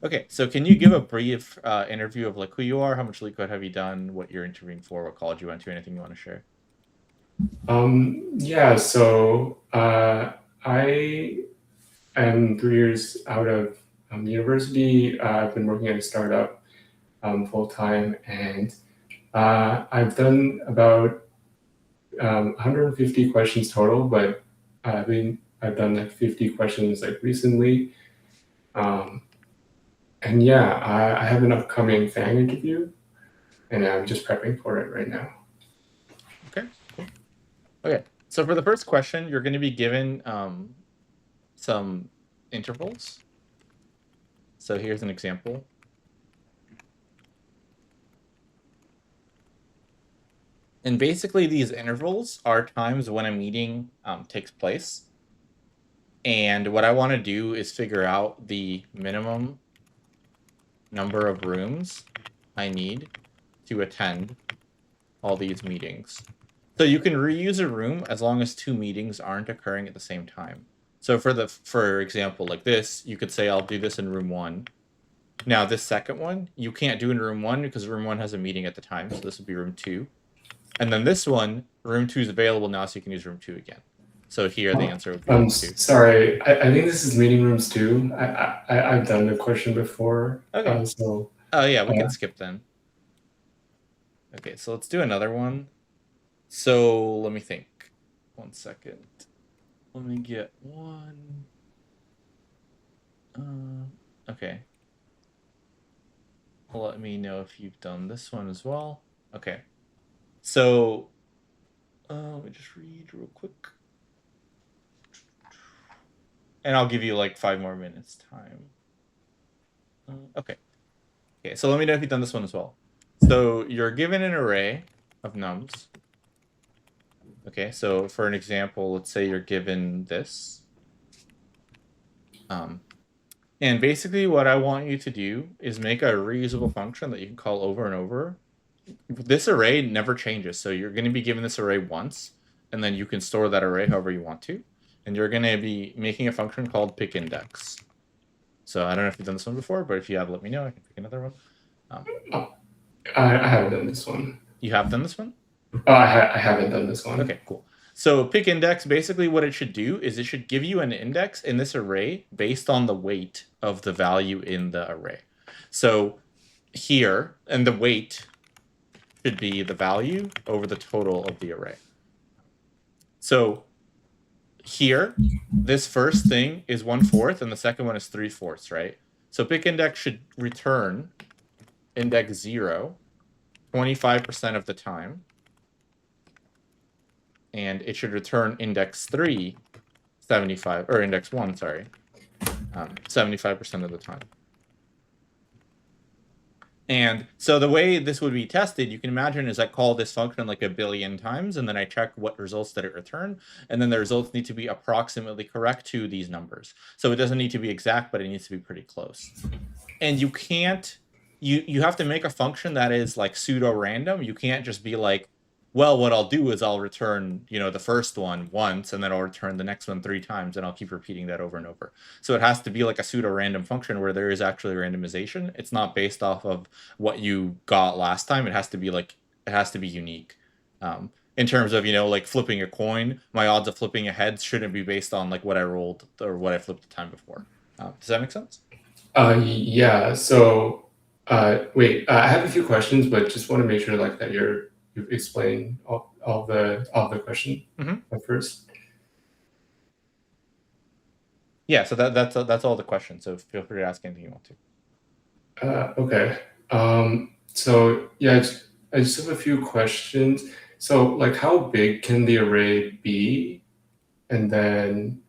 Okay, so can you give a brief interview of like who you are, how much LeetCode have you done, what you're interviewing for, what college you went to, anything you want to share? Yeah, so I am 3 years out of university. I've been working at a startup full time, and I've done about 150 questions total, but I've done like 50 questions like recently. Um, and yeah, I have an upcoming FANG interview, and I'm just prepping for it right now. Okay, cool. Okay, so for the first question, you're going to be given some intervals. So here's an example. And basically these intervals are times when a meeting takes place. And what I want to do is figure out the minimum number of rooms I need to attend all these meetings. So you can reuse a room as long as 2 meetings aren't occurring at the same time. So for example, like this, you could say I'll do this in room 1. Now this second one, you can't do in room 1 because room 1 has a meeting at the time, so this would be room 2. And then this one, room 2 is available now, so you can use room 2 again. So here the answer would be room 2. Sorry, I think this is meeting rooms too. I've done the question before, Okay. so Oh yeah, we uh, can skip then. Okay, so let's do another one. So let me think. 1 second. Let me get one. Okay. Let me know if you've done this one as well. Okay. So let me just read real quick. And I'll give you like 5 more minutes time. Okay. Okay, so let me know if you've done this one as well. So you're given an array of nums. Okay, so for an example, let's say you're given this. And basically what I want you to do is make a reusable function that you can call over and over. This array never changes, so you're going to be given this array once, and then you can store that array however you want to. And you're going to be making a function called pickIndex. So I don't know if you've done this one before, but if you have, let me know. I can pick another one. I haven't done this one. You have done this one? I haven't done this one. Okay, cool. So pickIndex, basically what it should do is it should give you an index in this array based on the weight of the value in the array. So here, and the weight should be the value over the total of the array. So here, this first thing is 1/4 and the second one is 3/4, right? So pickIndex should return index 0 25% of the time. And it should return index 3 75, or index 1, sorry, 75% of the time. And so the way this would be tested, you can imagine, is I call this function like 1,000,000,000 times, and then I check what results did it return, and then the results need to be approximately correct to these numbers. So it doesn't need to be exact, but it needs to be pretty close. And you can't, you have to make a function that is like pseudo-random. You can't just be like, well, what I'll do is I'll return, the first one once, and then I'll return the next one 3 times, and I'll keep repeating that over and over. So it has to be like a pseudo-random function where there is actually randomization. It's not based off of what you got last time. It has to be unique. In terms of, like flipping a coin, my odds of flipping a head shouldn't be based on like what I rolled or what I flipped the time before. Does that make sense? Yeah. So wait, I have a few questions, but just want to make sure like that you've explained all the question at first. Yeah, so that's all the questions. So feel free to ask anything you want to. Okay. So yeah, I just have a few questions. So like, how big can the array be? And then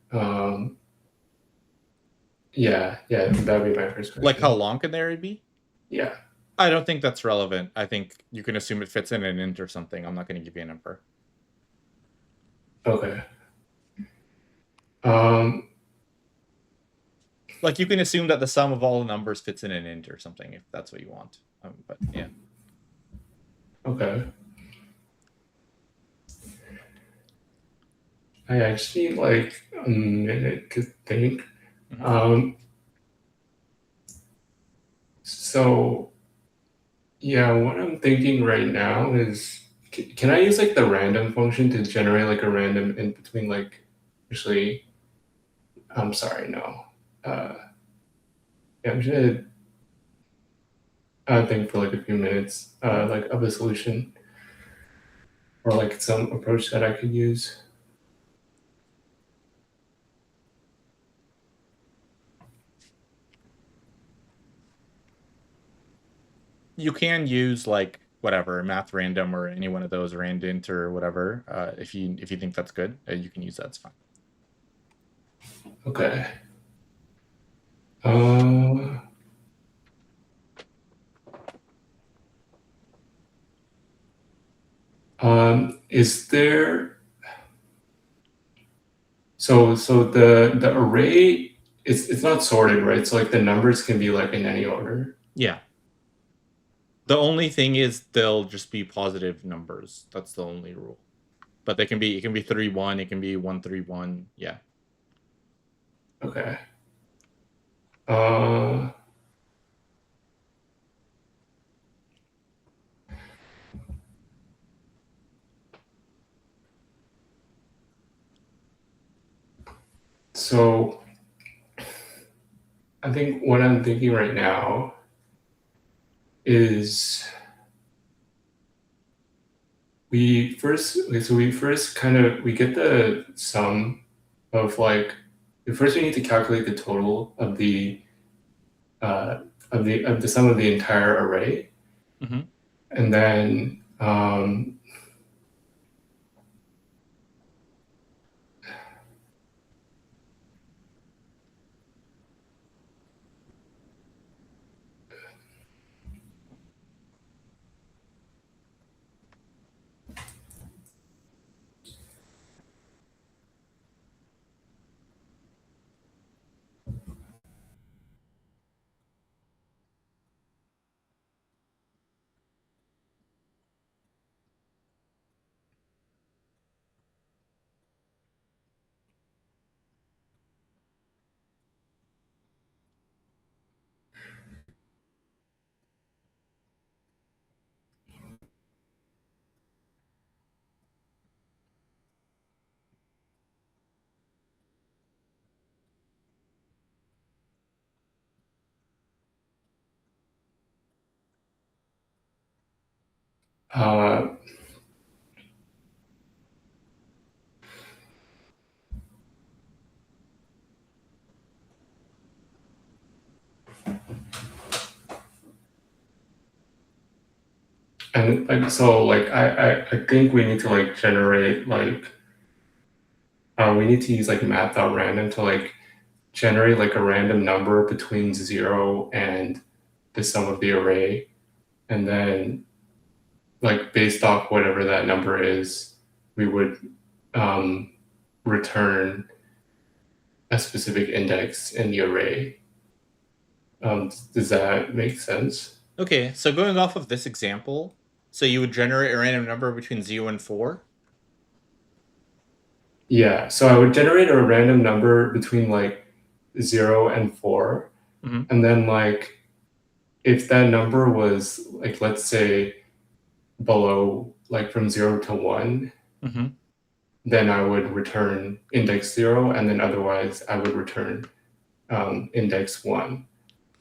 yeah, that would be my first Like how question. long can the array be? Yeah. I don't think that's relevant. I think you can assume it fits in an int or something. I'm not going to give you a number. Okay. Um, Like you can assume that the sum of all the numbers fits in an int or something if that's what you want. But yeah. okay. I actually like a minute to think. Mhm. Um, So yeah, what I'm thinking right now is, can I use like the random function to generate like a random in between like, actually, I'm sorry, no. Yeah, I'm just gonna think for like a few minutes, like of a solution or like some approach that I could use. You can use like whatever math random or any one of those randint or whatever. If you think that's good, you can use that. It's fine. Okay. Is there, so the array, it's not sorted, right? So like the numbers can be like in any order. Yeah. The only thing is they'll just be positive numbers. That's the only rule. But they can be, it can be 3 1, it can be 1 3 1. Yeah. Okay. So I think what I'm thinking right now is we first kind of we get the sum of like, first we need to calculate the total of the sum of the entire array. Mm-hmm. And then uh, and like, so like I think we need to like generate like, we need to use like math.random to like generate like a random number between 0 and the sum of the array, and then like based off whatever that number is, we would return a specific index in the array. Does that make sense? Okay, so going off of this example, so you would generate a random number between 0 and 4. Yeah, so I would generate a random number between like 0 and 4. Mm-hmm. And then like, if that number was like, let's say below, like from 0 to 1, Mm-hmm. then I would return index 0, and then otherwise I would return index 1.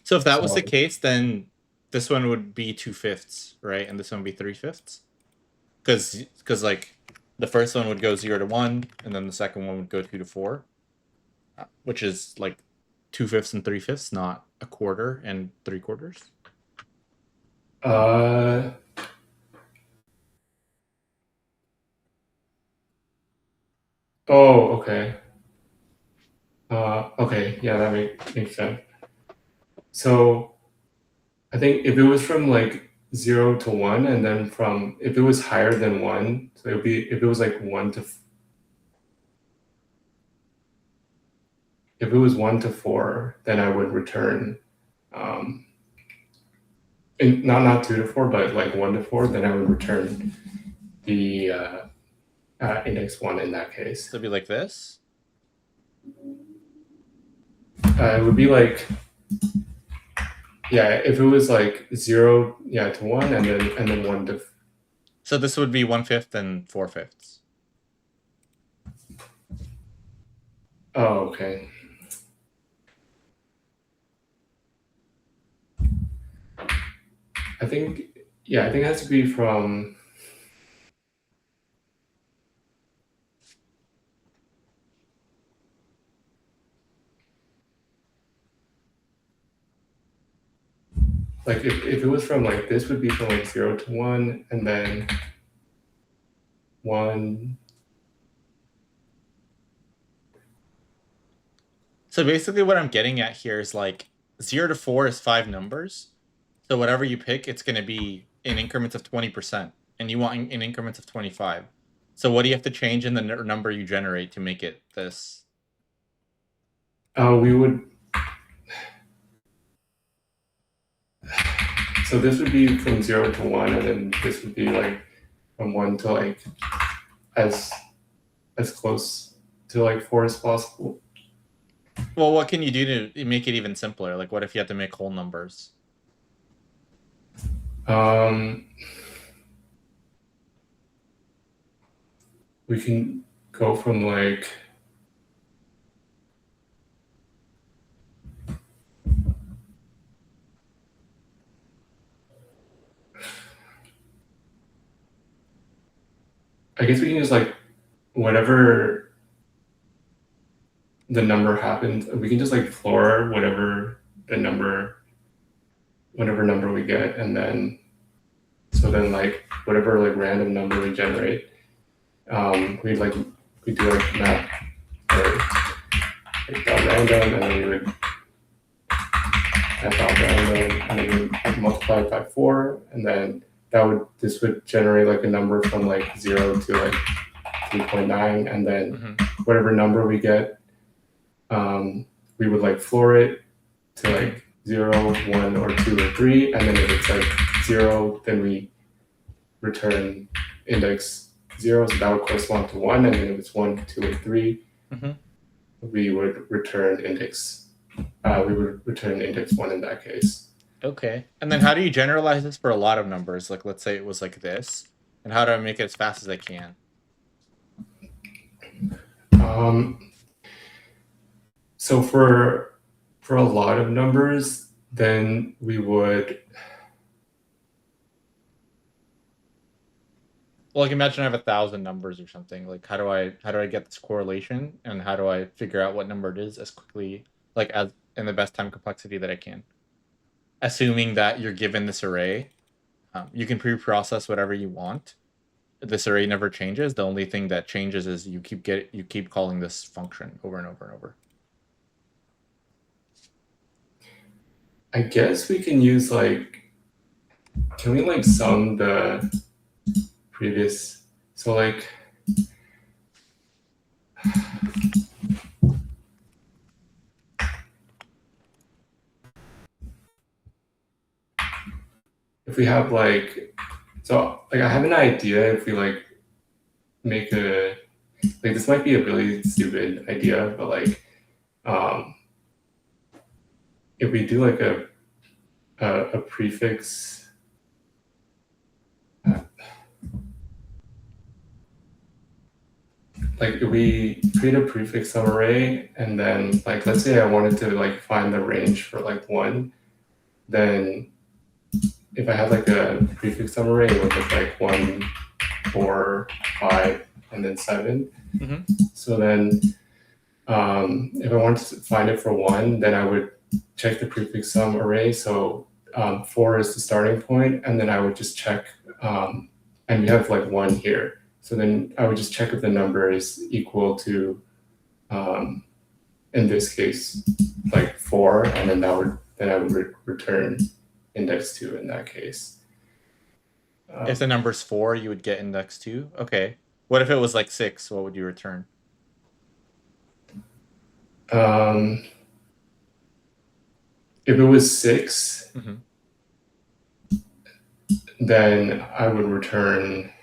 So if that was So the case, then this one would be 2/5, right? And this one would be 3/5. Because like the first one would go 0 to 1, and then the second one would go 2 to 4, which is like 2/5 and 3/5, not a quarter and 3/4. Oh, okay. Okay, yeah, that makes sense. So I think if it was from like 0 to 1, and then from, if it was higher than 1, so it would be, if it was like 1 to, if it was 1 to 4, then I would return, not 2 to 4, but like 1 to 4, then I would return the index 1 in that case. So it'd be like this. It would be like, Yeah, if it was like 0, yeah, to 1, and then 1 to. So this would be 1/5 and 4/5. Oh, okay. I think it has to be from. Like if it was from like this would be from like 0 to 1, and then 1. So basically what I'm getting at here is like 0 to 4 is 5 numbers. So whatever you pick, it's going to be in increments of 20%, and you want in increments of 25. So what do you have to change in the number you generate to make it this? We would. So this would be from 0 to 1, and then this would be like from 1 to like as close to like 4 as possible. Well, what can you do to make it even simpler? Like, what if you had to make whole numbers? We can go from like. I guess we can just like whatever the number happens, we can just like floor whatever number we get, and then so then like whatever like random number we generate, we do like map or like dot random, and then we would add dot random, and then we would multiply it by 4, and then this would generate like a number from like 0 to like 3.9, and then whatever number we get, we would like floor it to like 0, 1, or 2, or 3, and then if it's like 0, then we return index 0, so that would correspond to 1, and then if it's 1, 2, or 3, we would return index 1 in that case. Okay. And then how do you generalize this for a lot of numbers? Like, let's say it was like this, and how do I make it as fast as I can? So for a lot of numbers, then we would. Well, like imagine I have 1,000 numbers or something. Like, how do I get this correlation, and how do I figure out what number it is as quickly, like as in the best time complexity that I can? Assuming that you're given this array, you can pre-process whatever you want. This array never changes. The only thing that changes is you keep calling this function over and over and over. I guess we can use like. Can we like sum the previous? So like. If we have like, so like I have an idea if we like make a, like this might be a really stupid idea, but like if we do like a prefix, like if we create a prefix sum array, and then like let's say I wanted to like find the range for like 1, then if I have like a prefix sum array with like 1, 4, 5, and then 7, so then if I wanted to find it for 1, then I would check the prefix sum array. So 4 is the starting point, and then I would just check, and we have like 1 here. So then I would just check if the number is equal to, in this case, like 4, and then I would return index 2 in that case. If the number's 4, you would get index 2. Okay. What if it was like 6? What would you return? If it was 6, then I would return.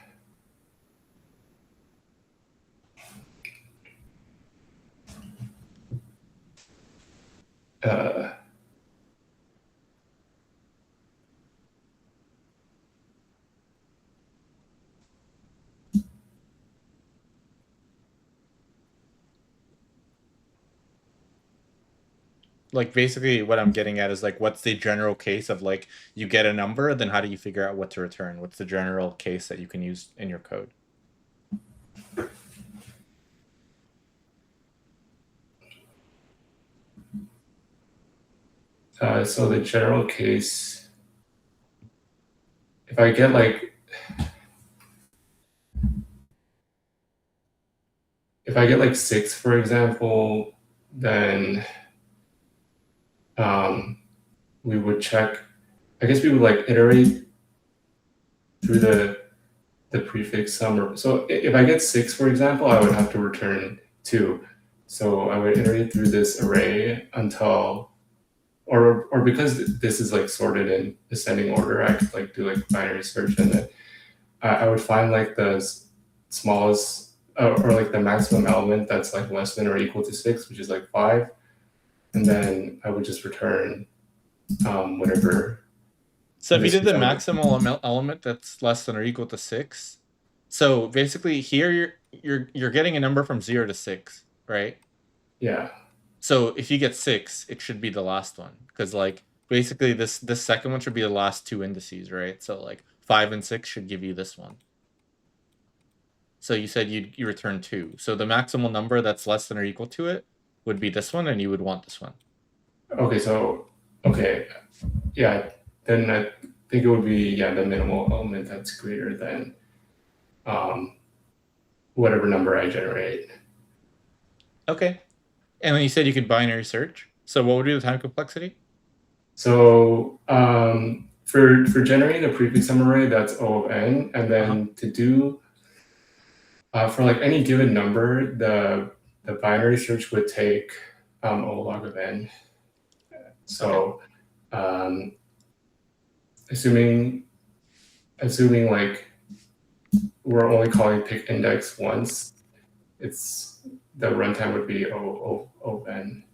like basically what I'm getting at is like, what's the general case of like you get a number, then how do you figure out what to return? What's the general case that you can use in your code? So the general case, if I get like, if I get like 6, for example, then we would check, I guess we would like iterate through the prefix sum. Or, so if I get 6, for example, I would have to return 2. So I would iterate through this array until, or because this is like sorted in descending order, I could like do like binary search, and then I would find like the smallest or like the maximum element that's like less than or equal to 6, which is like 5, and then I would just return whatever. So if you did the maximal element that's less than or equal to 6, so basically here you're getting a number from 0 to 6, right? Yeah. So if you get 6, it should be the last one, because like basically this second one should be the last 2 indices, right? So like 5 and 6 should give you this one. So you said you return 2. So the maximal number that's less than or equal to it would be this one, and you would want this one. Okay, so yeah, then I think it would be the minimal element that's greater than whatever number I generate. Okay. And then you said you could binary search. So what would be the time complexity? So for generating a prefix sum array, that's O of n, and then to do for like any given number, the binary search would take O log of n. So assuming like we're only calling pick index once, it's the runtime would be O of n.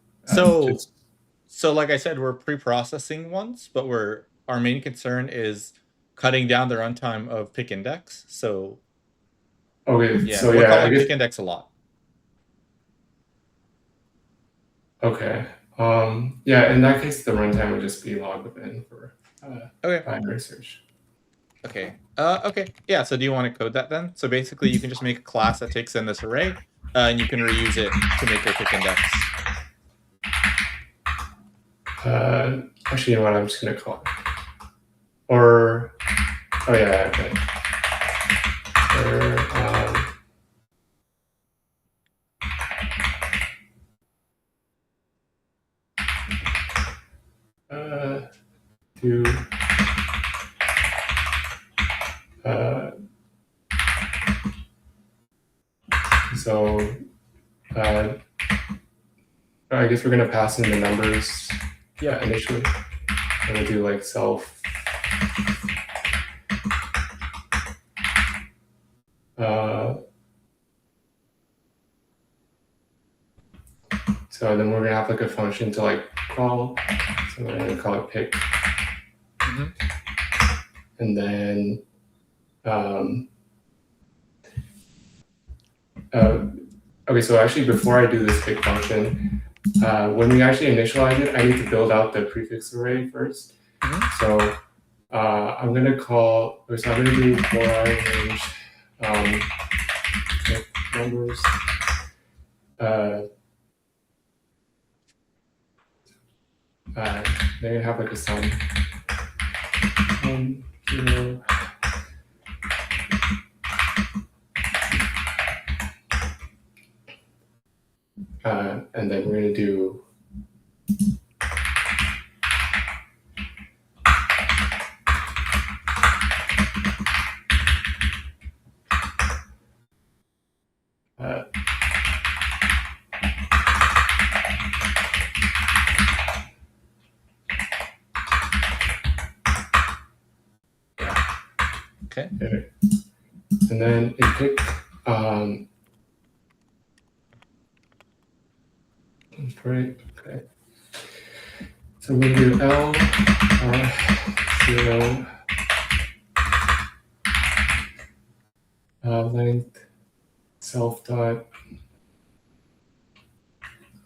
So like I said, we're pre-processing once, but our main concern is cutting down the runtime of pick index. So okay, yeah, so we're calling pick index a lot. Okay. Yeah, in that case, the runtime would just be log of n for binary search. Okay. Okay. Yeah. So do you want to code that then? So basically, you can just make a class that takes in this array, and you can reuse it to make your pick index. Actually, you know what? I'm just gonna call it. Or oh yeah, okay. So I guess we're gonna pass in the numbers. Yeah, initially, I'm gonna do like self. So then we're gonna have like a function to like call. So we're gonna call it pick. And then okay, so actually before I do this pick function, when we actually initialize it, I need to build out the prefix array first. So I'm gonna call, so I'm gonna do for range numbers. They're gonna have like a sum. 1, 0. And then we're gonna do okay. And then it pick right, okay. So we do L 0 length self dot,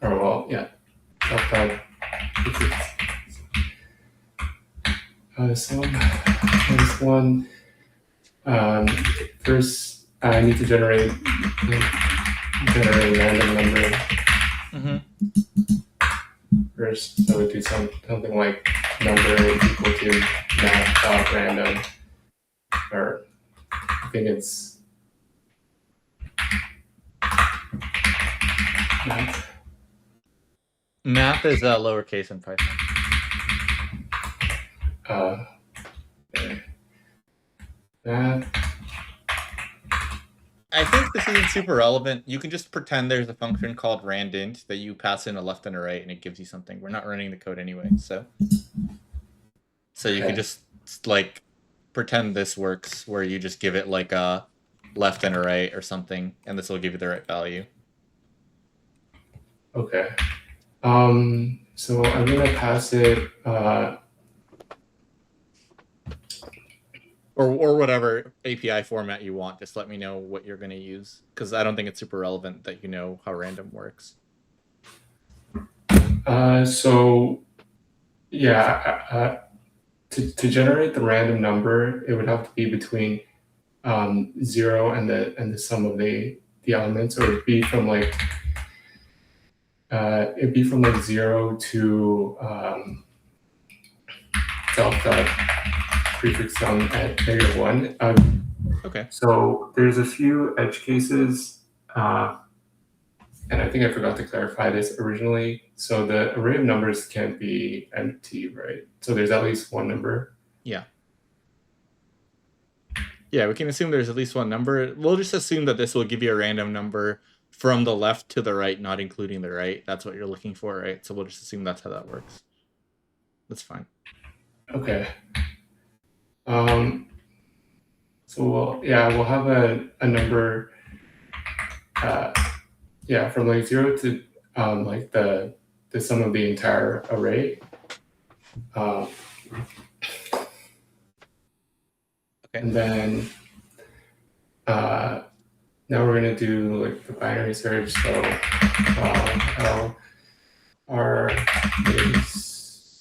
or well, yeah, self dot So this one, first I need to generate a random number first. So we do something like number equal to math.random, or I think it's math. Math is lowercase in Python. Okay. Math. I think this isn't super relevant. You can just pretend there's a function called randint that you pass in a left and a right, and it gives you something. We're not running the code anyway, so you can just like pretend this works, where you just give it like a left and a right or something, and this will give you the right value. Okay. So I'm gonna pass it. Or whatever API format you want. Just let me know what you're going to use, because I don't think it's super relevant that you know how random works. So yeah, to generate the random number, it would have to be between 0 and the sum of the elements, or it'd be from like 0 to delta prefix sum at -1. Okay. So there's a few edge cases, and I think I forgot to clarify this originally. So the array of numbers can't be empty, right? So there's at least one number. Yeah. Yeah, we can assume there's at least one number. We'll just assume that this will give you a random number from the left to the right, not including the right. That's what you're looking for, right? So we'll just assume that's how that works. That's fine. Okay. So we'll have a number, from like 0 to like the sum of the entire array. Okay. And then now we're gonna do like the binary search. So L R is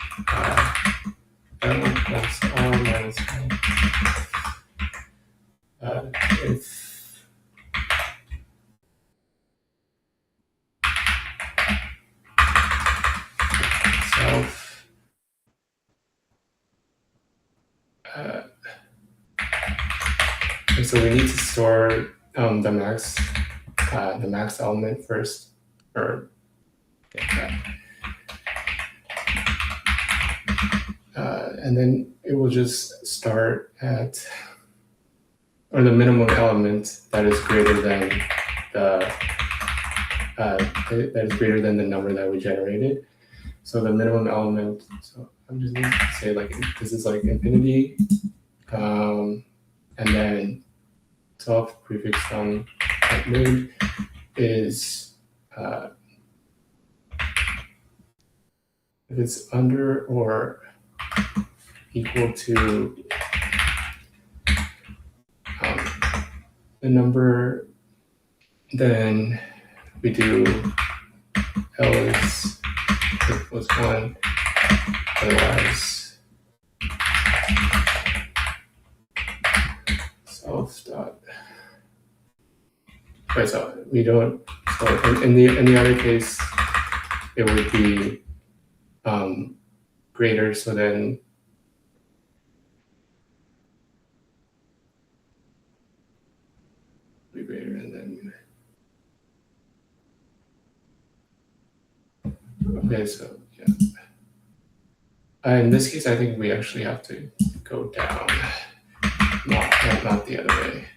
L plus R minus L. If self so we need to store the max element first, or and then it will just start at, or the minimum element that is greater than the number that we generated. So the minimum element. So I'm just going to say like this is like infinity, and then self prefix sum at mid is if it's under or equal to the number, then we do L is equals 1, otherwise self dot. Right, so we don't. So in the other case, it would be greater. So then be greater, and then okay. So yeah. In this case, I think we actually have to go down, not the other way.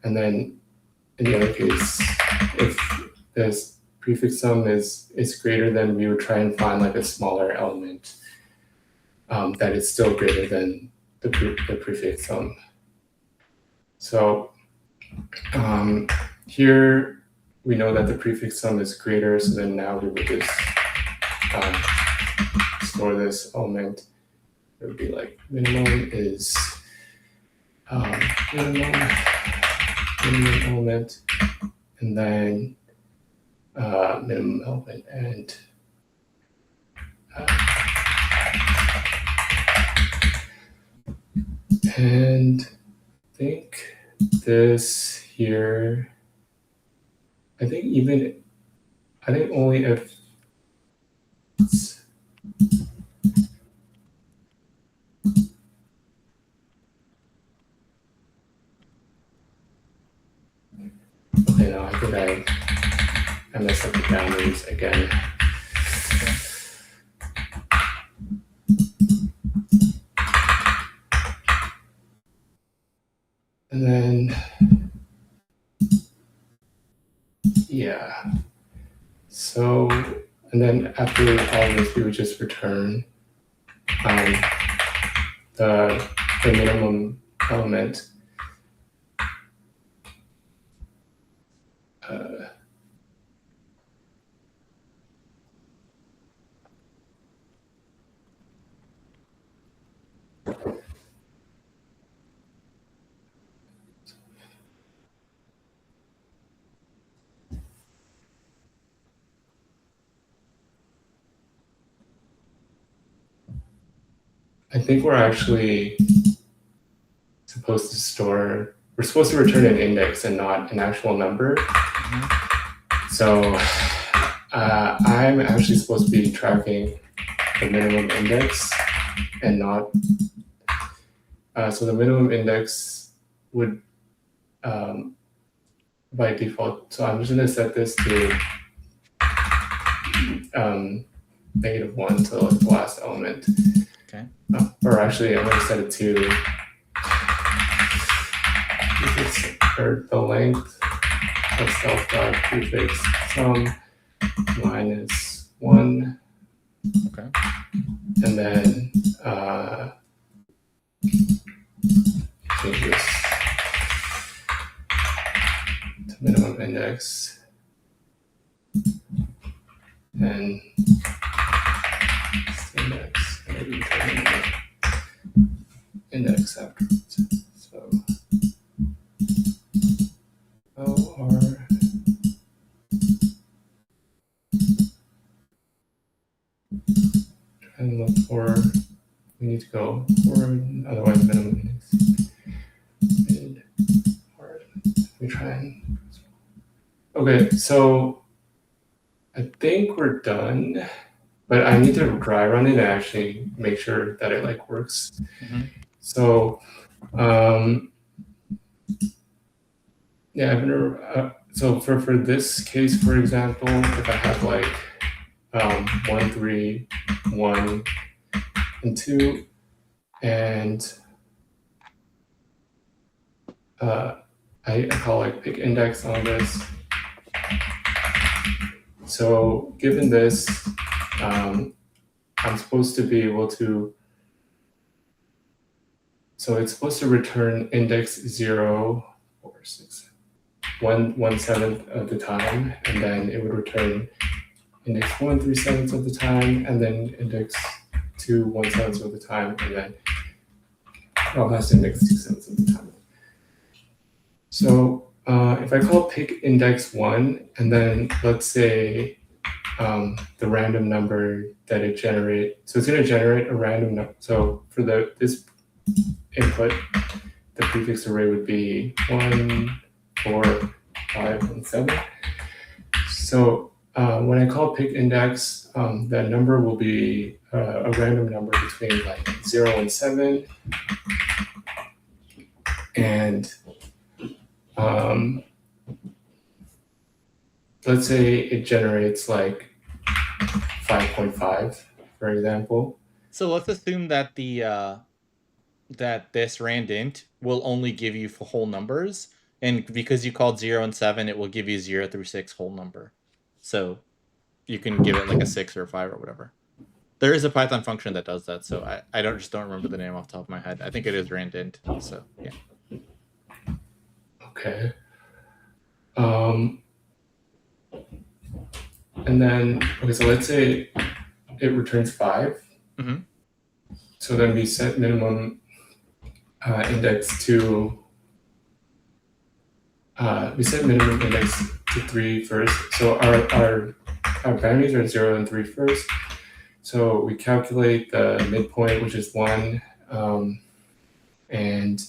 And then in the other case, if this prefix sum is greater, then we would try and find like a smaller element that is still greater than the prefix sum. So here we know that the prefix sum is greater, so then now we would just store this element. It would be like minimum is minimum element, and then minimum element and And I think this here, I think only if it's, okay, no, I think I messed up the boundaries again. And then, yeah. So, and then after all this, we would just return the minimum element. I think we're actually supposed to return an index and not an actual number. So I'm actually supposed to be tracking the minimum index and not, so the minimum index would, by default, so I'm just gonna set this to -1, so like the last element. Okay. Or actually, I'm gonna set it to or the length of self.prefix sum -1. Okay. And then change this to minimum index and index and maybe return index afterwards. So OR try and look for, we need to go forward, otherwise minimum index. And let me try and, okay, so I think we're done, but I need to dry run it and actually make sure that it like works. So yeah, I've been, so for this case, for example, if I have like 1, 3, 1, and 2, and I call like pick index on this. So given this, I'm supposed to be able to, so it's supposed to return index 0, 4, 6, 1/7 of the time, and then it would return index 1 3/7 of the time, and then index 2 1/7 of the time, and then last index 2/7 of the time. So if I call pick index 1, and then let's say the random number that it generates, so it's going to generate a random number. So for this input, the prefix array would be 1, 4, 5, and 7. So when I call pick index, that number will be a random number between like 0 and 7. And let's say it generates like 5.5, for example. So let's assume that that this randint will only give you whole numbers, and because you called 0 and 7, it will give you 0 through 6 whole number. So you can give it like a 6 or a 5 or whatever. There is a Python function that does that, so I just don't remember the name off the top of my head. I think it is randint. So yeah. Okay. And then, okay, so let's say it returns 5. So then we set minimum index to, we set minimum index to 3 first. So our boundaries are 0 and 3 first. so we calculate the midpoint, which is 1, and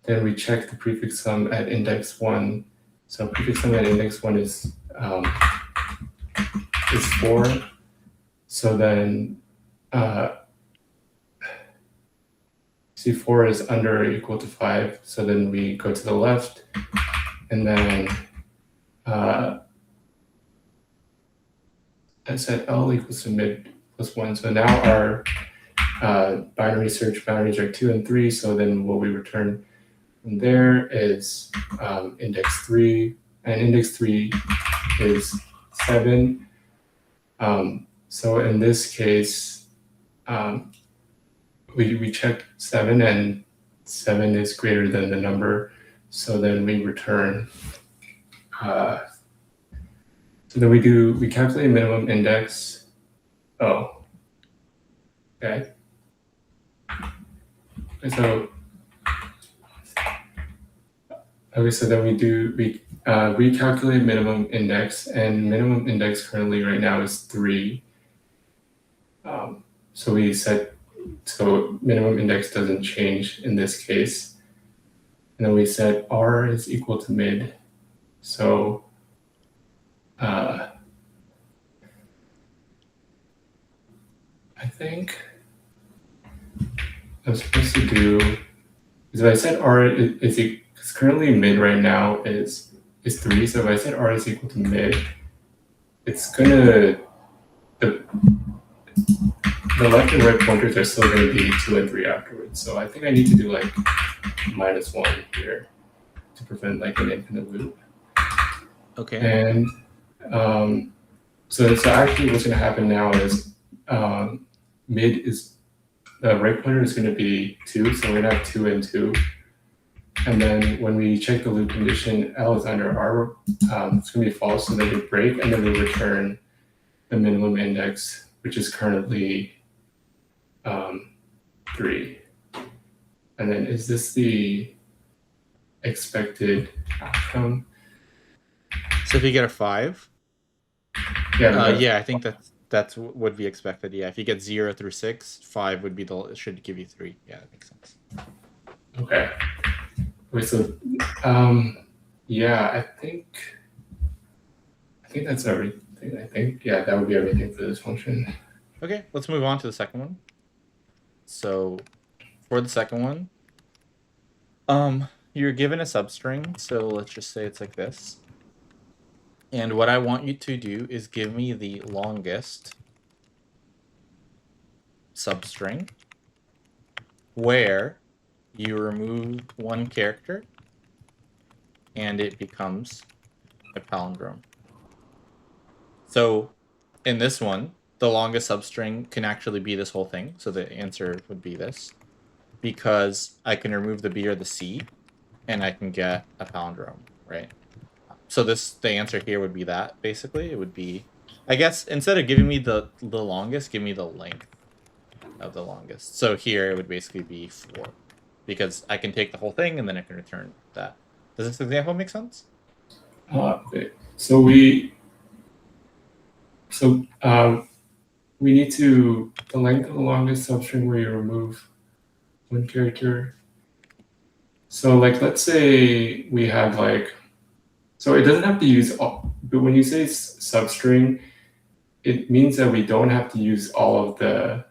then we check the prefix sum at index 1. So prefix sum at index 1 is 4. So then C4 is under or equal to 5. So then we go to the left, and then I set L equals to mid plus 1. So now our binary search boundaries are 2 and 3. So then what we return from there is index 3, and index 3 is 7. So in this case, we check 7, and 7 is greater than the number. So then we return. So then we calculate minimum index. Oh, okay. So then we recalculate minimum index, and minimum index currently right now is 3. So minimum index doesn't change in this case. And then we set R is equal to mid. So I think I'm supposed to do is if I set R is because currently mid right now is 3. So if I set R is equal to mid, it's gonna the left and right pointers are still going to be 2 and 3 afterwards. So I think I need to do like -1 here to prevent like an infinite loop. Okay. And so actually what's going to happen now is mid is the right pointer is going to be 2. So we're going to have 2 and 2. And then when we check the loop condition, L is under R, it's going to be false. So then we break, and then we return the minimum index, which is currently 3. And then is this the expected outcome? So if you get a 5, Yeah, I think that's would be expected. Yeah, if you get 0 through 6, 5 would be should give you 3. Yeah, that makes sense. Okay. Wait, so yeah, I think that's everything. I think that would be everything for this function. Okay, let's move on to the second one. So for the second one, you're given a substring. So let's just say it's like this. And what I want you to do is give me the longest substring where you remove one character and it becomes a palindrome. So in this one, the longest substring can actually be this whole thing. So the answer would be this, because I can remove the B or the C and I can get a palindrome, right? So the answer here would be that, basically. It would be, I guess, instead of giving me the longest, give me the length of the longest. So here it would basically be 4, because I can take the whole thing and then I can return that. Does this example make sense? Okay. So we need to, the length of the longest substring where you remove one character. So like, let's say we have like, so it doesn't have to use all, but when you say substring, it means that we don't have to use all of the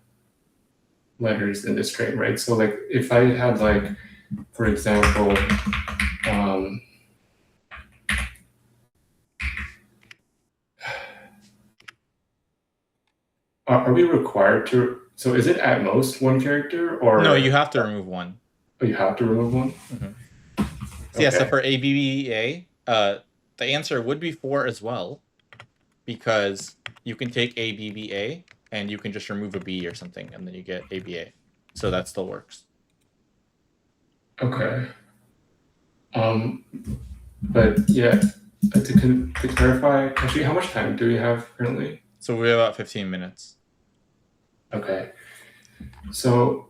letters in the string, right? So like if I had like, for example, are we required to, so is it at most one character, or? No, you have to remove one. Oh, you have to remove one? Mm-hmm. So yeah, so for ABBA, the answer would be 4 as well, because you can take ABBA and you can just remove a B or something, and then you get ABA. So that still works. Okay. But yeah, to clarify, actually, how much time do we have currently? So we have about 15 minutes. Okay. So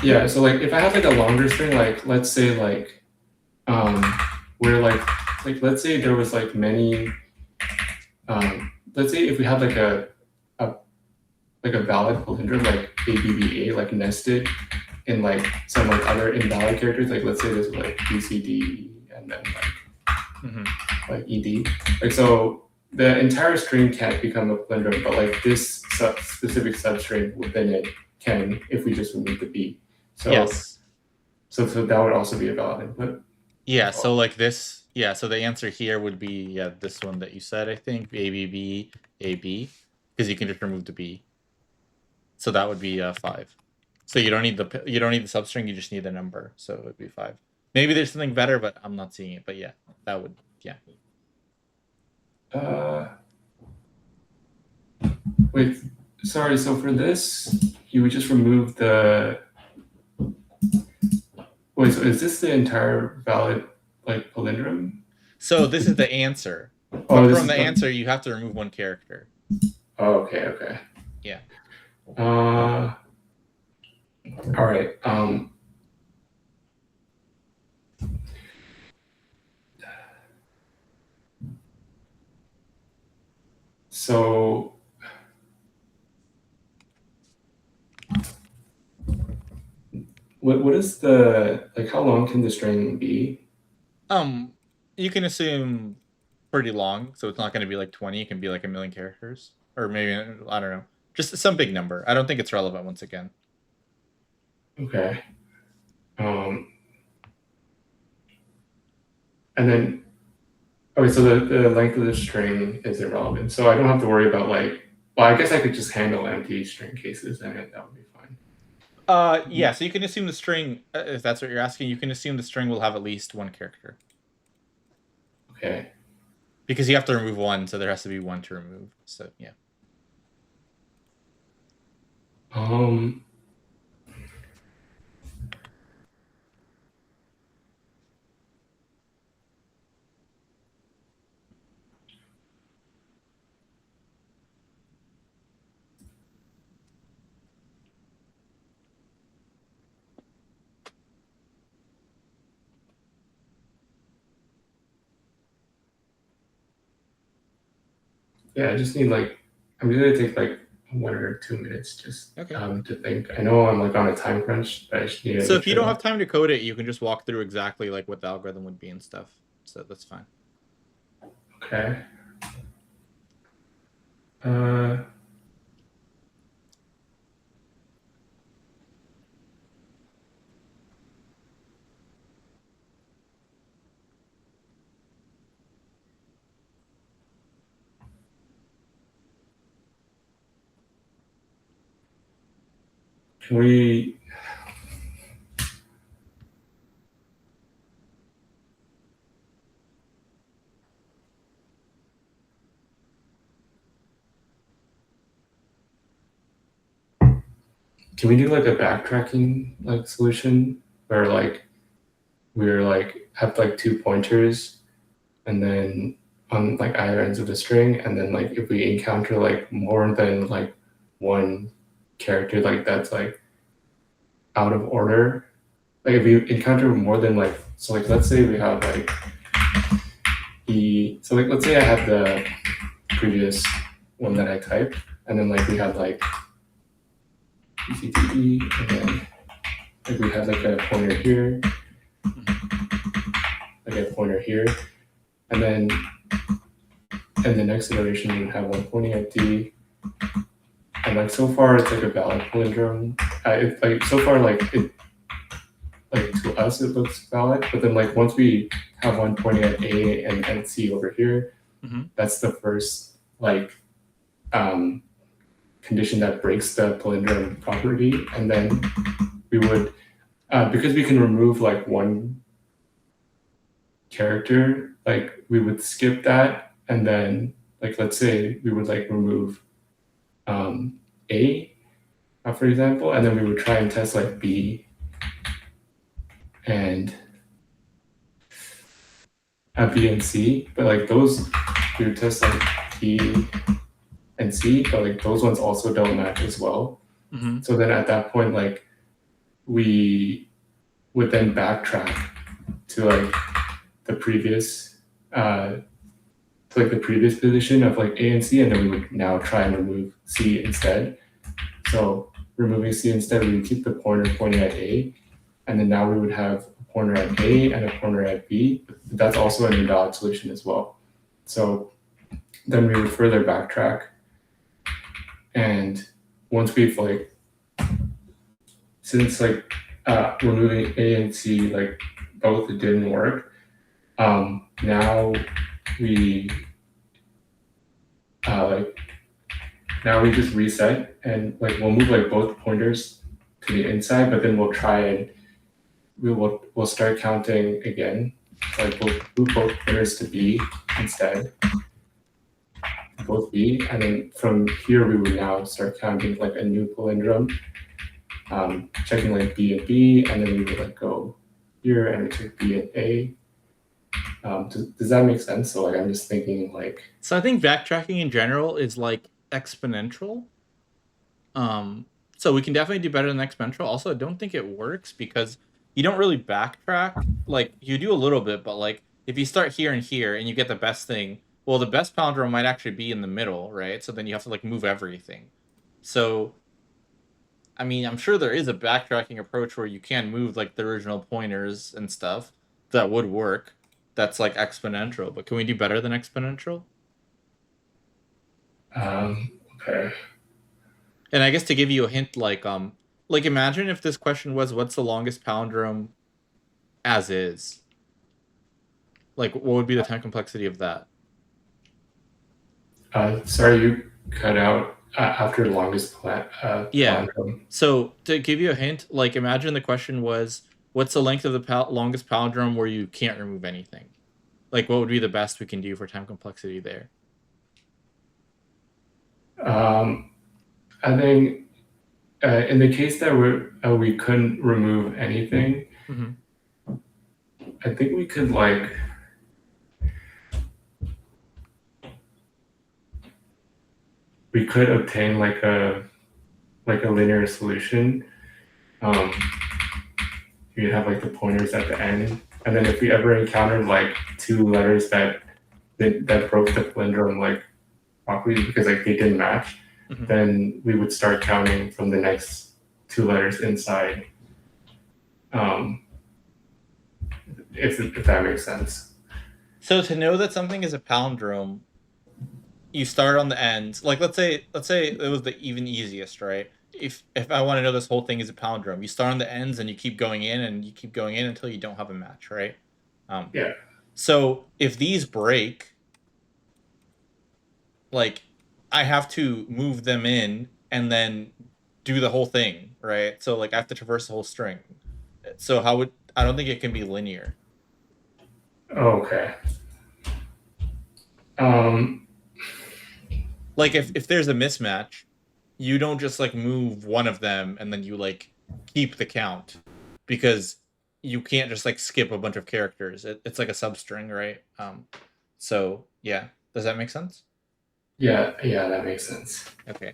yeah, so like if I have like a longer string, like let's say like where like let's say there was like many let's say if we had like a like a valid palindrome like ABBA, like nested in like some like other invalid characters, like let's say this was like BCD and then like ED. Like so the entire string can't become a palindrome, but like this specific substring within it can if we just remove the B. So yes. so that would also be a valid input. Yeah, so like this, yeah, so the answer here would be this one that you said, I think, ABB, AB, because you can just remove the B. So that would be 5. So you don't need the substring, you just need the number. So it would be 5. Maybe there's something better, but I'm not seeing it. But yeah, that would, yeah. Wait, sorry. So for this, you would just remove the. Wait, so is this the entire valid like palindrome? So this is the answer. Oh, But from the answer, you have to remove one character. Oh, okay, okay. Yeah. All right. So what is the like? How long can the string be? You can assume pretty long, so it's not going to be like 20. It can be like 1,000,000 characters, or maybe I don't know, just some big number. I don't think it's relevant once again. Okay. And then, okay, so the length of the string is irrelevant. So I don't have to worry about like, well, I guess I could just handle empty string cases and that would be fine. Yeah, so you can assume the string, if that's what you're asking, you can assume the string will have at least one character. Okay. Because you have to remove one, so there has to be one to remove. So yeah. Yeah, I just need like, I'm gonna take like 1 or 2 minutes just Okay. to think. I know I'm like on a time crunch, but I just need to. So if you don't have time to code it, you can just walk through exactly like what the algorithm would be and stuff. So that's fine. Okay. Can we? Can we do like a backtracking like solution where like we're like have like 2 pointers and then on like either ends of the string, and then like if we encounter like more than like one character like that's like out of order, like if we encounter more than like, so like let's say we have like so like let's say I have the previous one that I typed, and then like we had like BCTE, and then like we have like a pointer here, like a pointer here, and then in the next iteration we would have one pointing at D, and like so far it's like a valid palindrome. It's like so far like it, like to us it looks valid, but then like once we have one pointing at A and C over here, that's the first like condition that breaks the palindrome property, and then we would because we can remove like one character, like we would skip that, and then like let's say we would like remove A, for example, and then we would try and test like B and B and C, but like those we would test like B and C, but like those ones also don't match as well. So then at that point, like we would then backtrack to like the previous position of like A and C, and then we would now try and remove C instead. So removing C instead, we would keep the pointer pointing at A, and then now we would have a pointer at A and a pointer at B. But that's also an invalid solution as well. So then we would further backtrack, and once we've like, since like removing A and C like both didn't work, now we like now we just reset and like we'll move like both pointers to the inside, but then we'll try and we'll start counting again. So, like we'll move both pointers to B instead, both B, and then from here we would now start counting like a new palindrome, checking like B and B, and then we would like go here and we check B and A. Does that make sense? So like I'm just thinking like. So I think backtracking in general is like exponential. So we can definitely do better than exponential. Also, I don't think it works because you don't really backtrack. Like you do a little bit, but like if you start here and here and you get the best thing, well, the best palindrome might actually be in the middle, right? So then you have to like move everything. So I mean, I'm sure there is a backtracking approach where you can move like the original pointers and stuff that would work. That's like exponential, but can we do better than exponential? Okay. And I guess to give you a hint, like imagine if this question was, what's the longest palindrome as is? Like, what would be the time complexity of that? Sorry, you cut out after longest Yeah. palindrome. So to give you a hint, like imagine the question was, what's the length of the longest palindrome where you can't remove anything? Like, what would be the best we can do for time complexity there? I think in the case that we couldn't remove anything, I think we could like. We could obtain like a linear solution. You'd have like the pointers at the end, and then if we ever encountered like two letters that broke the palindrome like properly because like they didn't match, then we would start counting from the next two letters inside. If that makes sense. So to know that something is a palindrome, you start on the ends. Like let's say it was the even easiest, right? If I want to know this whole thing is a palindrome, you start on the ends and you keep going in and you keep going in until you don't have a match, right? Yeah. So if these break, like I have to move them in and then do the whole thing, right? So like I have to traverse the whole string. So I don't think it can be linear. Okay. Like if there's a mismatch, you don't just like move one of them and then you like keep the count because you can't just like skip a bunch of characters. It's like a substring, right? So yeah, does that make sense? Yeah, that makes sense. Okay.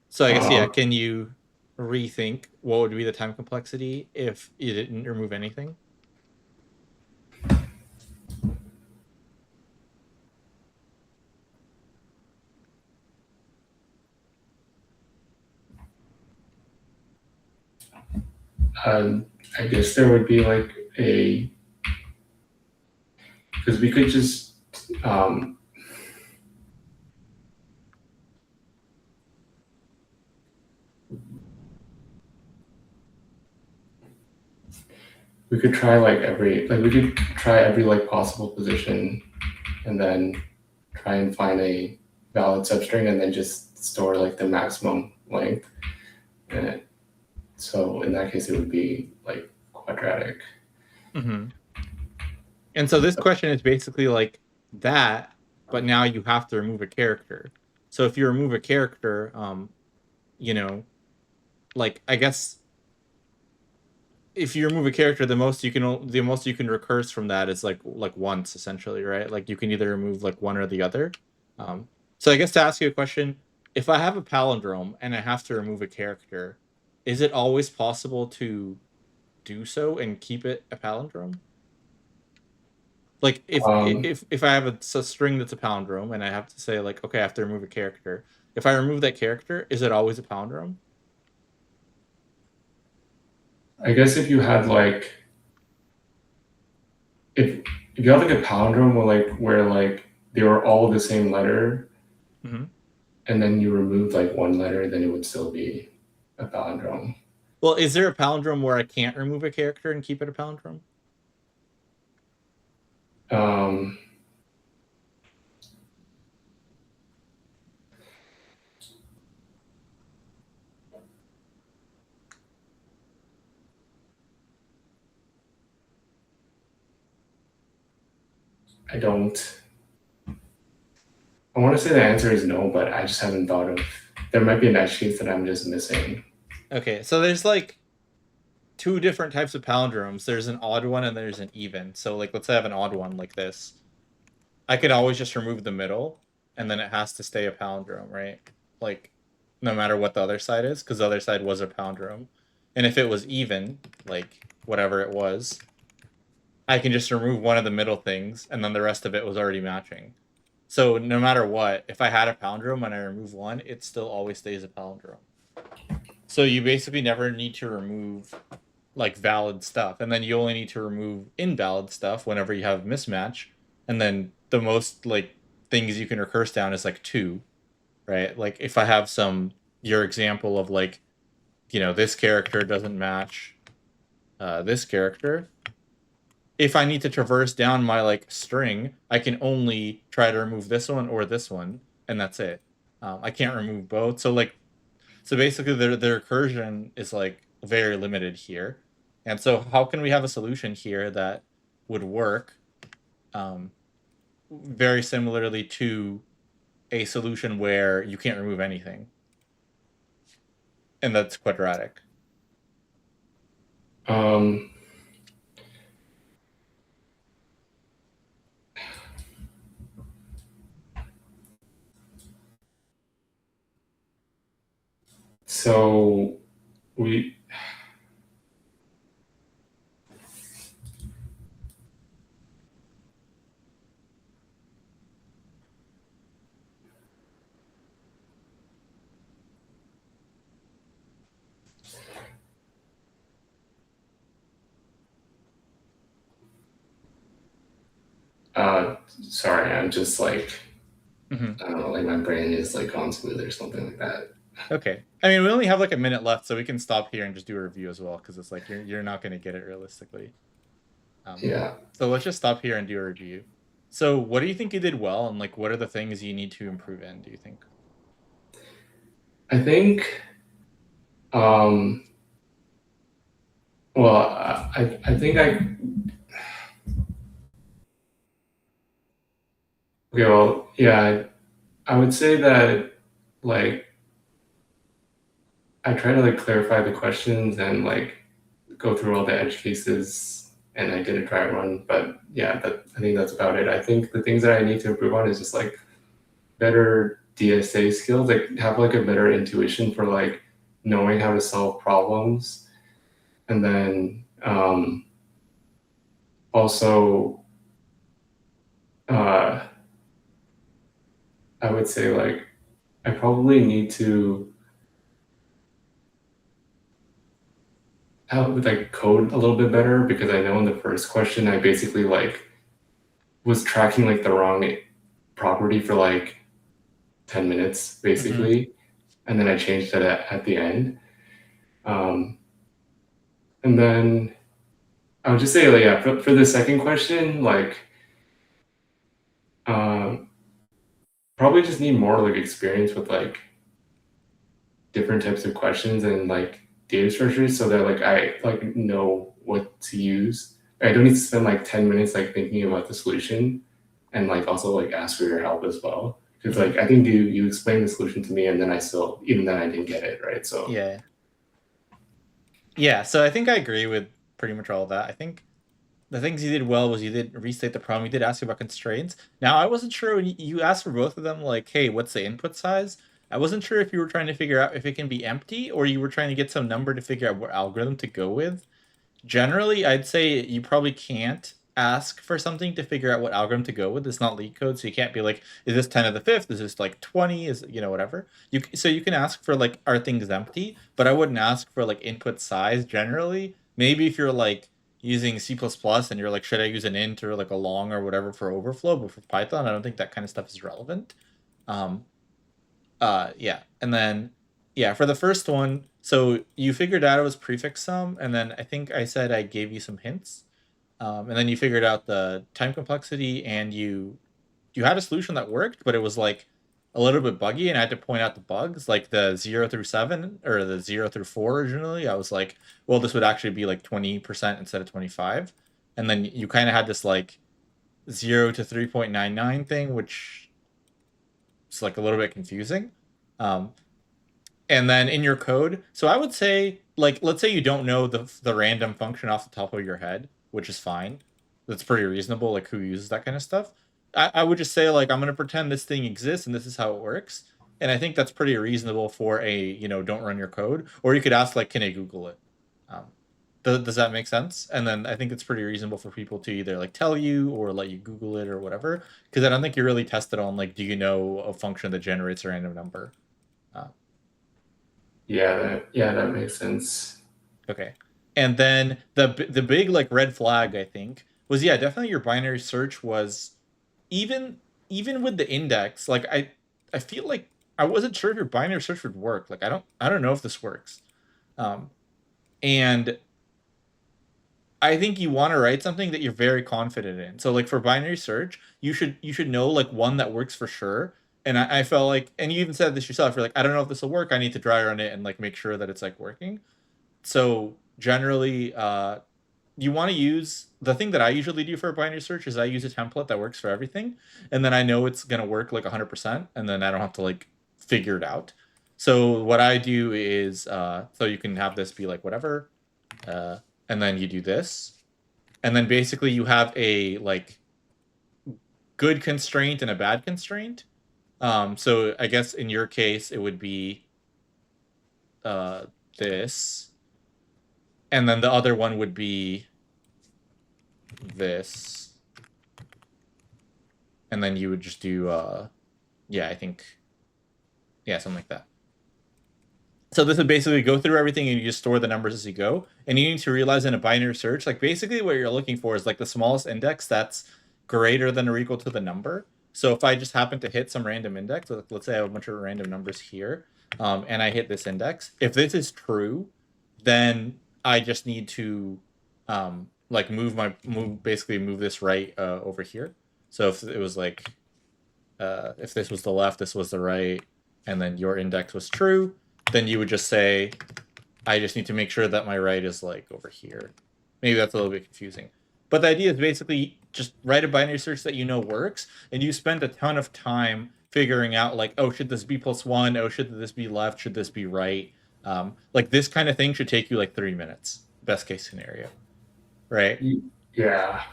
So I guess yeah, can you rethink what would be the time complexity if you didn't remove anything? I guess there would be like because we could just we could try we could try every like possible position and then try and find a valid substring and then just store like the maximum length in it. So in that case, it would be like quadratic. And so this question is basically like that, but now you have to remove a character. So if you remove a character, you know, like I guess if you remove a character, the most you can recurse from that is like once essentially, right? Like you can either remove like one or the other. So I guess to ask you a question, if I have a palindrome and I have to remove a character, is it always possible to do so and keep it a palindrome? Like if I have a string that's a palindrome and I have to say like, okay, I have to remove a character, If I remove that character, is it always a palindrome? I guess if you had like if you had like a palindrome where they were all the same letter, Mm-hmm. and then you removed like one letter, then it would still be a palindrome. Well, is there a palindrome where I can't remove a character and keep it a palindrome? Um, I don't. I want to say the answer is no, but I just haven't thought of. There might be an edge case that I'm just missing. Okay, so there's like two different types of palindromes. There's an odd one and there's an even. So like let's say I have an odd one like this. I could always just remove the middle and then it has to stay a palindrome, right? Like no matter what the other side is, because the other side was a palindrome. And if it was even, like whatever it was, I can just remove one of the middle things and then the rest of it was already matching. So no matter what, if I had a palindrome and I remove one, it still always stays a palindrome. So you basically never need to remove like valid stuff, and then you only need to remove invalid stuff whenever you have mismatch, and then the most like things you can recurse down is like two, right? Like if I have some your example of like this character doesn't match this character. If I need to traverse down my like string, I can only try to remove this one or this one, and that's it. I can't remove both. So basically, the recursion is like very limited here, and so how can we have a solution here that would work very similarly to a solution where you can't remove anything, and that's quadratic? Um, so we sorry, I'm just like Mm-hmm. I don't know, like my brain is like on smooth or something like that. Okay. I mean, we only have like a minute left, so we can stop here and just do a review as well, because it's like you're not going to get it realistically. Yeah. So let's just stop here and do a review. So, what do you think you did well, and like, what are the things you need to improve in? Do you think? I think um well I think I okay well yeah I would say that like I try to like clarify the questions and like go through all the edge cases and I did a dry run, but yeah, I think that's about it. I think the things that I need to improve on is just like better DSA skills, like have like a better intuition for like knowing how to solve problems. And then also uh, I would say like I probably need to help with like code a little bit better because I know in the first question I basically like was tracking like the wrong property for like 10 minutes Mm-hmm. basically, and then I changed it at the end. Um, and then I would just say like yeah for the second question like um, probably just need more like experience with like different types of questions and like data structures so that like I like know what to use. I don't need to spend like 10 minutes like thinking about the solution and like also like ask for your help as well. Because Mm-hmm. like I think you explained the solution to me and then I still even then I didn't get it, right? So Yeah. Yeah. So I think I agree with pretty much all of that. I think the things you did well was you did restate the problem. You did ask about constraints. Now, I wasn't sure when you asked for both of them, like, hey, what's the input size? I wasn't sure if you were trying to figure out if it can be empty or you were trying to get some number to figure out what algorithm to go with. Generally, I'd say you probably can't ask for something to figure out what algorithm to go with. It's not LeetCode, so you can't be like, is this 10 to the fifth? Is this like 20? Is, you know, whatever. So you can ask for like, are things empty? But I wouldn't ask for like input size generally. Maybe if you're like using C++ and you're like, should I use an int or like a long or whatever for overflow? But for Python, I don't think that kind of stuff is relevant. Um, yeah. And then, yeah, for the first one, so you figured out it was prefix sum, and then I think I said I gave you some hints. And then you figured out the time complexity, and you had a solution that worked, but it was like a little bit buggy, and I had to point out the bugs, like the 0 through 7 or the 0 through 4 originally. I was like, well, this would actually be like 20% instead of 25. And then you kind of had this like 0 to 3.99 thing, which is like a little bit confusing. Um, and then in your code, so I would say, like, let's say you don't know the random function off the top of your head, which is fine. That's pretty reasonable, like who uses that kind of stuff. I would just say, like, I'm gonna pretend this thing exists and this is how it works. And I think that's pretty reasonable for a, don't run your code. Or you could ask, like, can I Google it? Um, does that make sense? And then I think it's pretty reasonable for people to either like tell you or let you Google it or whatever. Because I don't think you really tested on like, do you know a function that generates a random number? Yeah, that makes sense. Okay. And then the big like red flag, I think, was, yeah, definitely your binary search was even even with the index, like I feel like I wasn't sure if your binary search would work. Like I don't know if this works. Um and I think you want to write something that you're very confident in. So like for binary search, you should know like one that works for sure. And I felt like, and you even said this yourself, you're like, I don't know if this will work. I need to dry run it and like make sure that it's like working. So generally, you want to use the thing that I usually do for a binary search is I use a template that works for everything, and then I know it's gonna work like 100%, and then I don't have to like figure it out. So what I do is, so you can have this be like whatever, and then you do this, and then basically you have a like good constraint and a bad constraint. So I guess in your case it would be this, and then the other one would be this, and then you would just do yeah, I think, yeah, something like that. So this would basically go through everything and you just store the numbers as you go. And you need to realize in a binary search, like basically what you're looking for is like the smallest index that's greater than or equal to the number. So if I just happen to hit some random index, let's say I have a bunch of random numbers here, and I hit this index, if this is true, then I just need to like basically move this right over here. So if it was like if this was the left, this was the right, and then your index was true, then you would just say, I just need to make sure that my right is like over here. Maybe that's a little bit confusing. But the idea is basically just write a binary search that you know works, and you spend a ton of time figuring out like, oh, should this be +1? Oh, should this be left? Should this be right? Like this kind of thing should take you like 3 minutes, best case scenario, right? Yeah.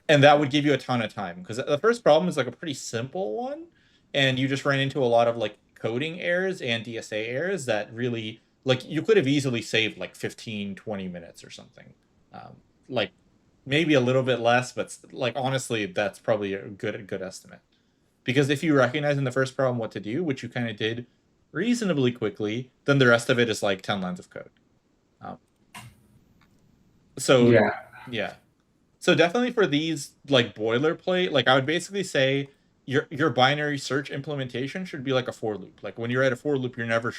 And that would give you a ton of time, because the first problem is like a pretty simple one, and you just ran into a lot of like coding errors and DSA errors that really, like, you could have easily saved like 15-20 minutes or something. Like maybe a little bit less, but like honestly that's probably a good estimate, because if you recognize in the first problem what to do, which you kind of did reasonably quickly, then the rest of it is like 10 lines of code. So Yeah. yeah. So definitely for these like boilerplate, like I would basically say your binary search implementation should be like a for loop. Like when you write a for loop, you're never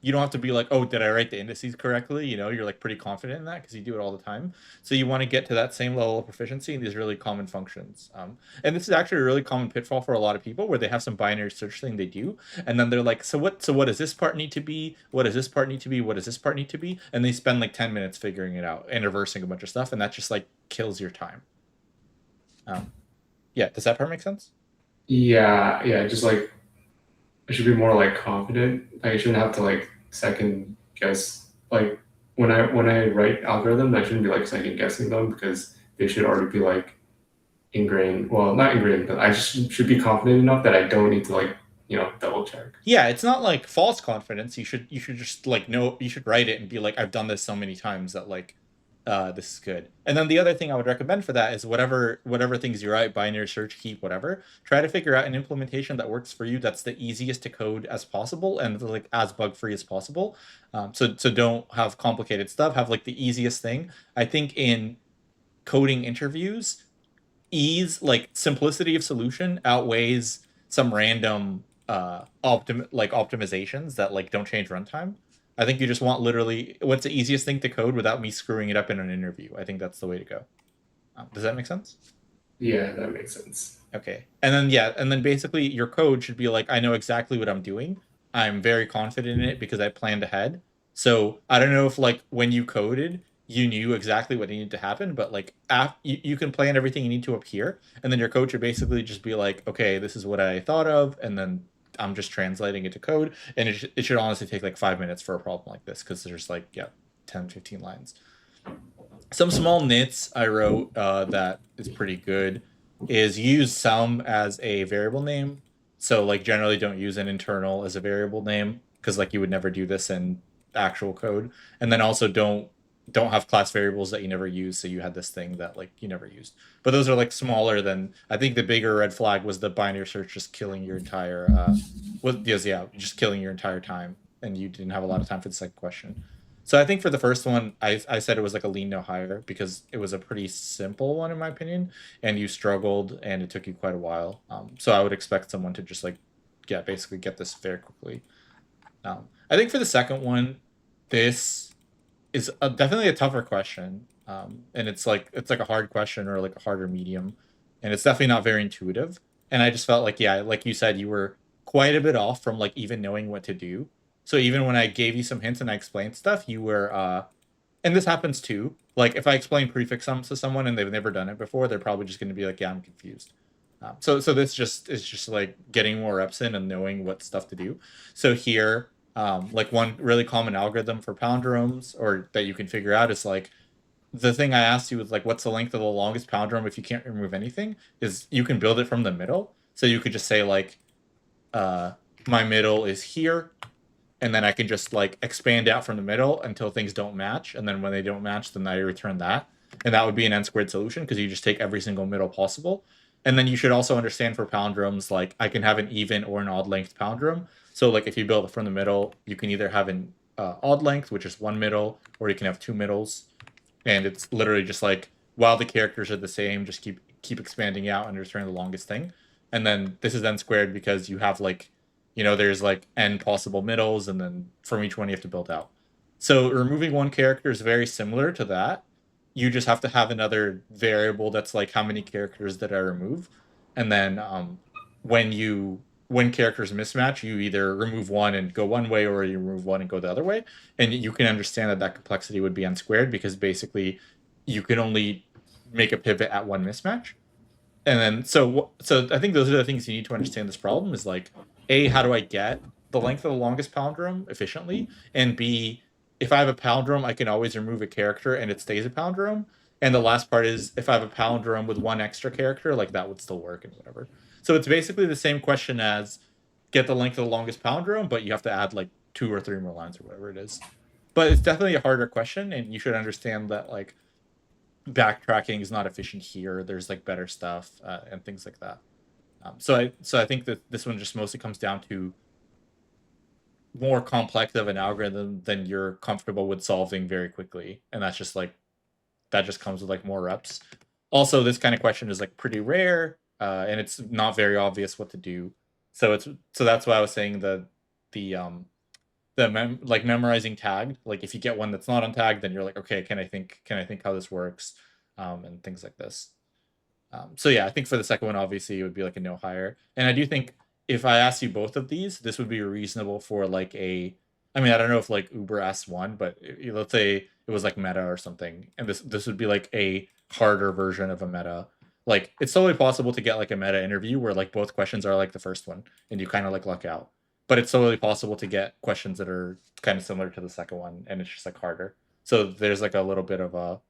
you don't have to be like, oh, did I write the indices correctly? You're like pretty confident in that because you do it all the time. So you want to get to that same level of proficiency in these really common functions. And this is actually a really common pitfall for a lot of people, where they have some binary search thing they do, and then they're like, so what does this part need to be? What does this part need to be? What does this part need to be? And they spend like 10 minutes figuring it out and reversing a bunch of stuff, and that just like kills your time. Yeah, does that part make sense? Yeah, just like I should be more like confident. Like, I shouldn't have to like second guess. Like when I write algorithms, I shouldn't be like second guessing them because they should already be like ingrained. Well, not ingrained, but I just should be confident enough that I don't need to like double check. Yeah, it's not like false confidence. You should just like know, you should write it and be like, I've done this so many times that like this is good. And then the other thing I would recommend for that is whatever things you write, binary search, heap, whatever, try to figure out an implementation that works for you that's the easiest to code as possible and like as bug free as possible. So don't have complicated stuff, have like the easiest thing. I think in coding interviews, ease, like simplicity of solution outweighs some random optimizations that like don't change runtime. I think you just want literally what's the easiest thing to code without me screwing it up in an interview. I think that's the way to go. Does that make sense? Yeah, that makes sense. Okay. And then yeah, and then basically your code should be like, I know exactly what I'm doing. I'm very confident in it because I planned ahead. So I don't know if like when you coded, you knew exactly what needed to happen, but like you can plan everything you need to up here, and then your code should basically just be like, okay, this is what I thought of, and then I'm just translating it to code, and it should honestly take like 5 minutes for a problem like this because there's like, yeah, 10, 15 lines. Some small nits I wrote that is pretty good is use sum as a variable name. So like generally don't use an internal as a variable name because like you would never do this in actual code. And then also don't have class variables that you never use, so you had this thing that like you never used. But those are like smaller than, I think the bigger red flag was the binary search just killing your entire just killing your entire time, and you didn't have a lot of time for the second question. So I think for the first one, I said it was like a lean no hire because it was a pretty simple one in my opinion, and you struggled and it took you quite a while. So I would expect someone to just like, yeah, basically get this very quickly. I think for the second one, this is definitely a tougher question, and it's like a hard question or like a harder medium, and it's definitely not very intuitive. And I just felt like, yeah, like you said, you were quite a bit off from like even knowing what to do. So even when I gave you some hints and I explained stuff, you were and this happens too. Like if I explain prefix sums to someone and they've never done it before, they're probably just going to be like, yeah, I'm confused. So this just is just like getting more reps in and knowing what stuff to do. So here, like one really common algorithm for palindromes or that you can figure out is like, the thing I asked you was like, what's the length of the longest palindrome if you can't remove anything? Is you can build it from the middle. So you could just say like, my middle is here, and then I can just like expand out from the middle until things don't match, and then when they don't match, then I return that, and that would be an n squared solution because you just take every single middle possible. And then you should also understand for palindromes, like I can have an even or an odd length palindrome. So like if you build it from the middle, you can either have an odd length, which is one middle, or you can have two middles, and it's literally just like while the characters are the same, just keep expanding out and return the longest thing. And then this is n squared because you have like, there's like n possible middles, and then from each one you have to build out. So removing one character is very similar to that. You just have to have another variable that's like how many characters did I remove, and then when characters mismatch, you either remove one and go one way, or you remove one and go the other way. And you can understand that complexity would be n squared because basically you can only make a pivot at one mismatch. And then so I think those are the things you need to understand this problem is like, A, how do I get the length of the longest palindrome efficiently? And B, if I have a palindrome, I can always remove a character and it stays a palindrome. And the last part is if I have a palindrome with one extra character, like that would still work and whatever. So it's basically the same question as get the length of the longest palindrome, but you have to add like 2 or 3 more lines or whatever it is. But it's definitely a harder question, and you should understand that like backtracking is not efficient here. There's like better stuff and things like that. So I think that this one just mostly comes down to more complex of an algorithm than you're comfortable with solving very quickly, and that's just like that just comes with like more reps. Also, this kind of question is like pretty rare, and it's not very obvious what to do. So that's why I was saying the like memorizing tagged. Like if you get one that's not untagged, then you're like, okay, can I think how this works, and things like this. So yeah, I think for the second one, obviously it would be like a no hire. And I do think if I asked you both of these, this would be reasonable for like I mean, I don't know if like Uber asks one, but let's say it was like meta or something, and this would be like a harder version of a meta. Like it's totally possible to get like a meta interview where like both questions are like the first one, and you kind of like luck out. But it's totally possible to get questions that are kind of similar to the second one, and it's just like harder. So there's like a little bit of a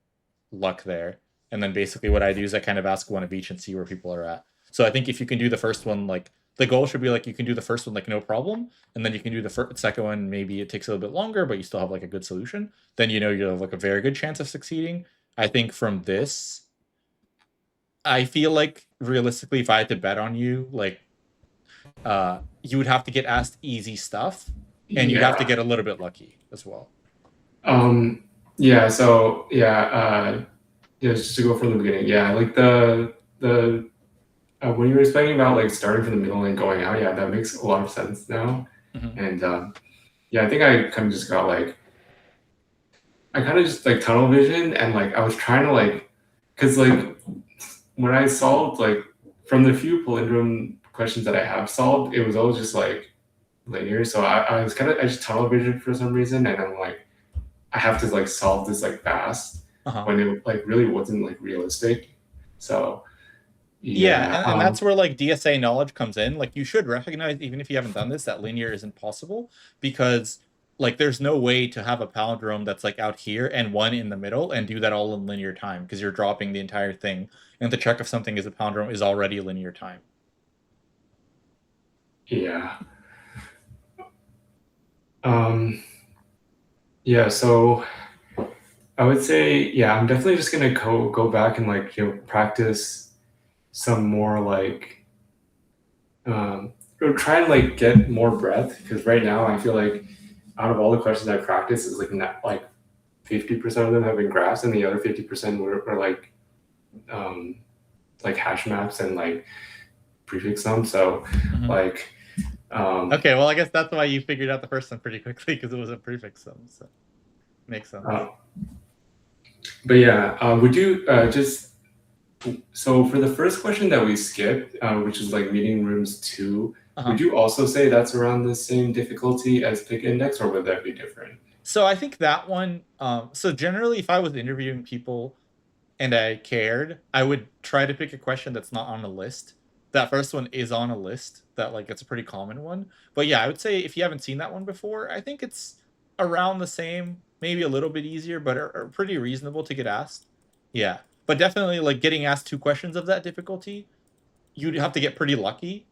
luck there. And then basically what I do is I kind of ask one of each and see where people are at. So I think if you can do the first one like The goal should be like you can do the first one like no problem, and then you can do the second one. Maybe it takes a little bit longer, but you still have like a good solution. Then you have like a very good chance of succeeding. I think from this, I feel like realistically, if I had to bet on you, like you would have to get asked easy stuff, and you'd have to get a little bit lucky as well. Yeah. So yeah. Just to go from the beginning. Yeah, like the when you were explaining about like starting from the middle and going out, yeah, that makes a lot of sense now. Mm-hmm. And yeah, I think I kind of just got like I kind of just like tunnel vision and like I was trying to like because like when I solved like from the few palindrome questions that I have solved, it was always just like linear. So I was kind of I just tunnel vision for some reason, and I'm like I have to like solve this like fast when it like really wasn't like realistic. So Yeah, and that's where like DSA knowledge comes in. Like you should recognize, even if you haven't done this, that linear isn't possible because like there's no way to have a palindrome that's like out here and one in the middle and do that all in linear time because you're dropping the entire thing. And the check if something is a palindrome is already linear time. Yeah. Yeah, so I would say, yeah, I'm definitely just gonna go back and like practice some more like or try and like get more breadth because right now I feel like out of all the questions I practiced, it's like not like 50% of them have been graphs and the other 50% were like hash maps and like prefix sum. So like okay, well I guess that's why you figured out the first one pretty quickly because it was a prefix sum. So makes sense. But yeah, would you just so for the first question that we skipped, which is like meeting rooms 2, would you also say that's around the same difficulty as pick index, or would that be different? So I think that one. So generally, if I was interviewing people and I cared, I would try to pick a question that's not on a list. That first one is on a list. That like it's a pretty common one. But yeah, I would say if you haven't seen that one before, I think it's around the same, maybe a little bit easier, but are pretty reasonable to get asked. Yeah, but definitely like getting asked 2 questions of that difficulty, you'd have to get pretty lucky,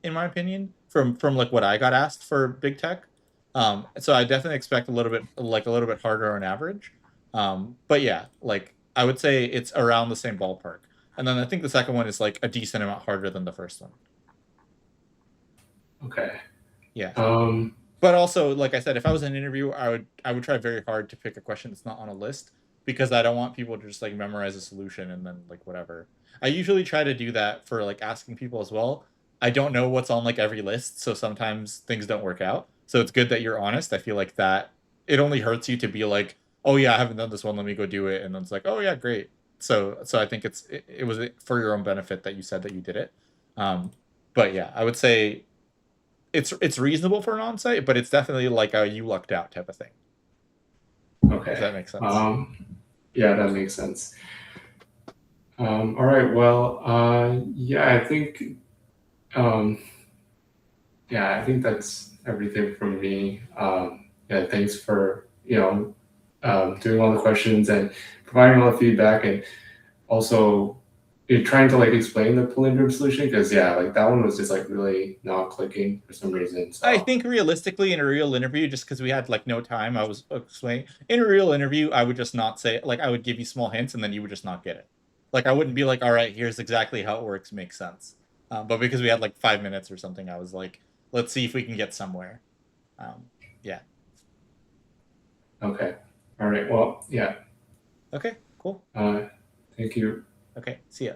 in my opinion, from like what I got asked for big tech. So I definitely expect a little bit harder on average. But yeah, like I would say it's around the same ballpark. And then I think the second one is like a decent amount harder than the first one. Okay. Yeah. But also, like I said, if I was an interviewer, I would try very hard to pick a question that's not on a list because I don't want people to just like memorize a solution and then like whatever. I usually try to do that for like asking people as well. I don't know what's on like every list, so sometimes things don't work out. So it's good that you're honest. I feel like that it only hurts you to be like, "Oh yeah, I haven't done this one. Let me go do it." And then it's like, "Oh yeah, great." So I think it was for your own benefit that you said that you did it. But yeah, I would say it's reasonable for an on-site, but it's definitely like a you lucked out type of thing. Okay. If that makes sense. Yeah, that makes sense. All right. Well, yeah, I think, yeah, I think that's everything from me. Yeah, thanks for doing all the questions and providing all the feedback, and also you're trying to like explain the palindrome solution because yeah, like that one was just like really not clicking for some reason. So I think realistically in a real interview, just because we had like no time, I was explaining. In a real interview, I would just not say like I would give you small hints and then you would just not get it. Like I wouldn't be like, all right, here's exactly how it works, makes sense. But because we had like 5 minutes or something, I was like, let's see if we can get somewhere. Yeah. Okay. All right. Well, yeah. Okay. Cool. Thank you. Okay. See ya.